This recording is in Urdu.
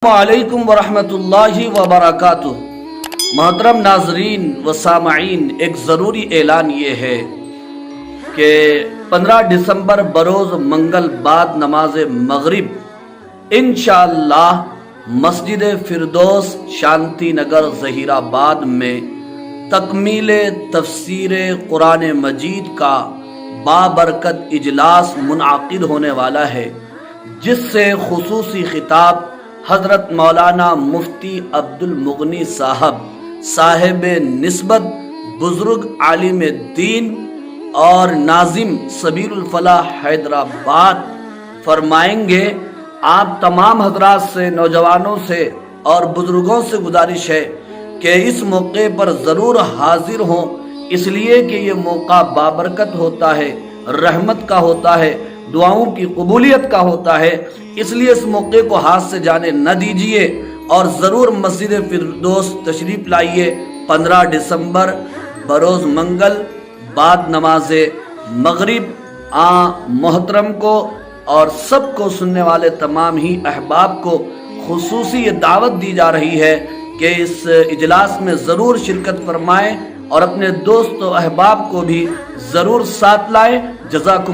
السلام علیکم ورحمۃ اللہ وبرکاتہ۔ محترم ناظرین و سامعین، ایک ضروری اعلان یہ ہے کہ 15 دسمبر بروز منگل بعد نماز مغرب انشاءاللہ مسجد فردوس شانتی نگر ظہیر آباد میں تکمیل تفسیر قرآن مجید کا بابرکت اجلاس منعقد ہونے والا ہے، جس سے خصوصی خطاب حضرت مولانا مفتی عبد المغنی صاحب نسبت بزرگ عالم دین اور ناظم سبیل الفلاح حیدرآباد فرمائیں گے۔ آپ تمام حضرات سے، نوجوانوں سے اور بزرگوں سے گزارش ہے کہ اس موقع پر ضرور حاضر ہوں، اس لیے کہ یہ موقع بابرکت ہوتا ہے، رحمت کا ہوتا ہے، دعاؤں کی قبولیت کا ہوتا ہے، اس لیے اس موقع کو ہاتھ سے جانے نہ دیجیے اور ضرور مسجد فردوس تشریف لائیے 15 دسمبر بروز منگل بعد نماز مغرب۔ محترم کو اور سب کو سننے والے تمام ہی احباب کو خصوصی یہ دعوت دی جا رہی ہے کہ اس اجلاس میں ضرور شرکت فرمائیں اور اپنے دوست و احباب کو بھی ضرور ساتھ لائیں۔ جزاکم